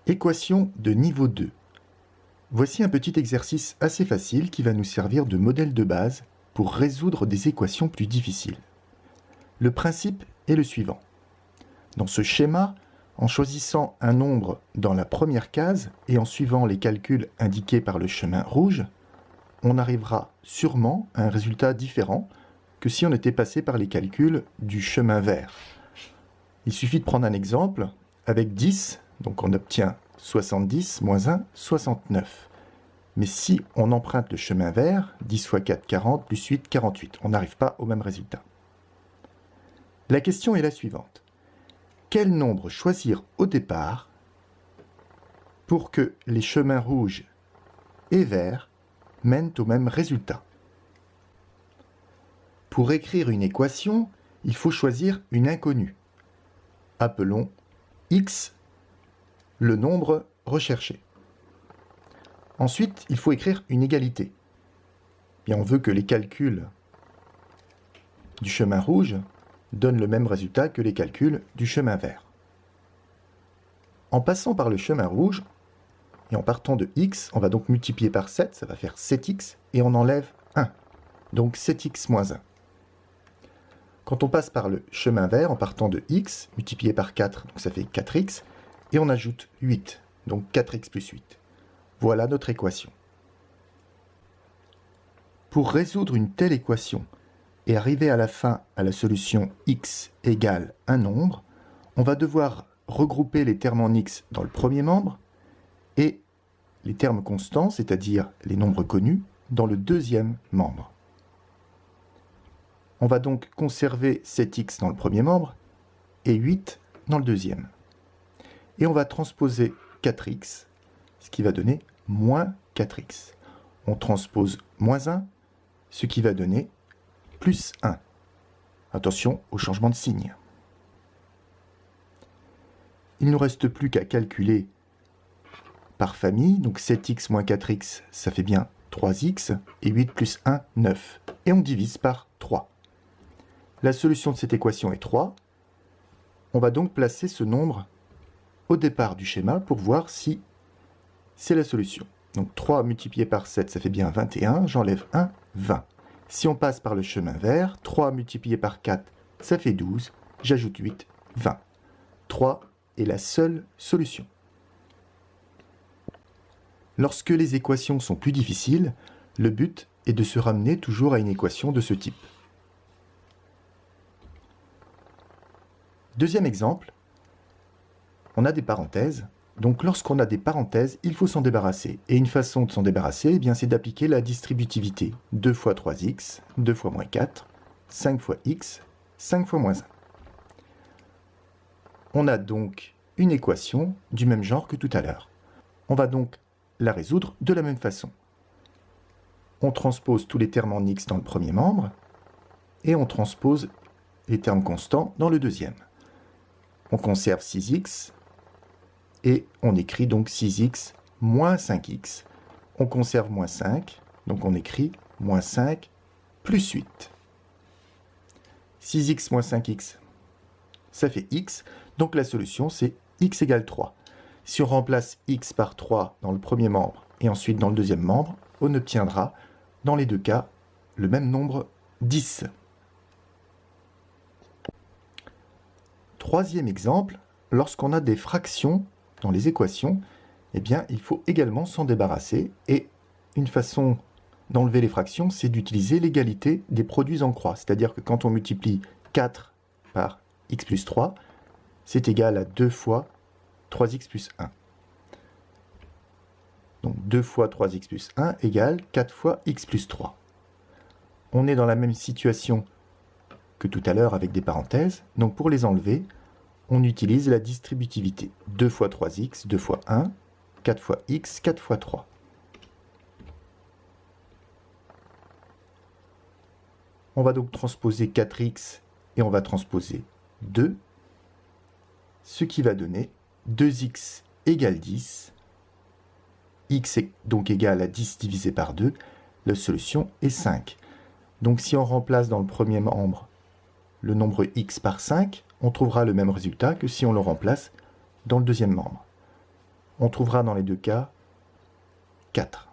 Équation de niveau 2. Voici un petit exercice assez facile qui va nous servir de modèle de base pour résoudre des équations plus difficiles. Le principe est le suivant. Dans ce schéma, en choisissant un nombre dans la première case et en suivant les calculs indiqués par le chemin rouge, on arrivera sûrement à un résultat différent que si on était passé par les calculs du chemin vert. Il suffit de prendre un exemple avec 10, donc on obtient 70 moins 1, 69. Mais si on emprunte le chemin vert, 10 fois 4, 40, plus 8, 48, on n'arrive pas au même résultat. La question est la suivante. Quel nombre choisir au départ pour que les chemins rouges et verts mènent au même résultat? Pour écrire une équation, il faut choisir une inconnue. Appelons x le nombre recherché. Ensuite, il faut écrire une égalité. Et on veut que les calculs du chemin rouge donnent le même résultat que les calculs du chemin vert. En passant par le chemin rouge, et en partant de x, on va donc multiplier par 7, ça va faire 7x, et on enlève 1, donc 7x moins 1. Quand on passe par le chemin vert, en partant de x, multiplié par 4, donc ça fait 4x, et on ajoute 8, donc 4x plus 8. Voilà notre équation. Pour résoudre une telle équation et arriver à la fin à la solution x égale un nombre, on va devoir regrouper les termes en x dans le premier membre et les termes constants, c'est-à-dire les nombres connus, dans le deuxième membre. On va donc conserver 7x dans le premier membre et 8 dans le deuxième. Et on va transposer 4x, ce qui va donner moins 4x. On transpose moins 1, ce qui va donner plus 1. Attention au changement de signe. Il ne nous reste plus qu'à calculer par famille. Donc 7x moins 4x, ça fait bien 3x. Et 8 plus 1, 9. Et on divise par 3. La solution de cette équation est 3. On va donc placer ce nombre au départ du schéma pour voir si c'est la solution. Donc 3 multiplié par 7, ça fait bien 21. J'enlève 1, 20. Si on passe par le chemin vert, 3 multiplié par 4, ça fait 12. J'ajoute 8, 20. 3 est la seule solution. Lorsque les équations sont plus difficiles, le but est de se ramener toujours à une équation de ce type. Deuxième exemple, on a des parenthèses. Donc lorsqu'on a des parenthèses, il faut s'en débarrasser. Et une façon de s'en débarrasser, eh bien, c'est d'appliquer la distributivité. 2 fois 3x, 2 fois moins 4, 5 fois x, 5 fois moins 1. On a donc une équation du même genre que tout à l'heure. On va donc la résoudre de la même façon. On transpose tous les termes en x dans le premier membre et on transpose les termes constants dans le deuxième. On conserve 6x et on écrit donc 6x moins 5x. On conserve moins 5, donc on écrit moins 5 plus 8. 6x moins 5x, ça fait x, donc la solution c'est x égale 3. Si on remplace x par 3 dans le premier membre et ensuite dans le deuxième membre, on obtiendra dans les deux cas le même nombre 10. Troisième exemple, lorsqu'on a des fractions dans les équations, eh bien, il faut également s'en débarrasser. Et une façon d'enlever les fractions, c'est d'utiliser l'égalité des produits en croix. C'est-à-dire que quand on multiplie 4 par x plus 3, c'est égal à 2 fois 3x plus 1. Donc 2 fois 3x plus 1 égale 4 fois x plus 3. On est dans la même situation que tout à l'heure avec des parenthèses. Donc pour les enlever, on utilise la distributivité. 2 fois 3x, 2 fois 1, 4 fois x, 4 fois 3. On va donc transposer 4x et on va transposer 2, ce qui va donner 2x égale 10. X est donc égal à 10 divisé par 2. La solution est 5. Donc si on remplace dans le premier membre le nombre x par 5, on trouvera le même résultat que si on le remplace dans le deuxième membre. On trouvera dans les deux cas 4.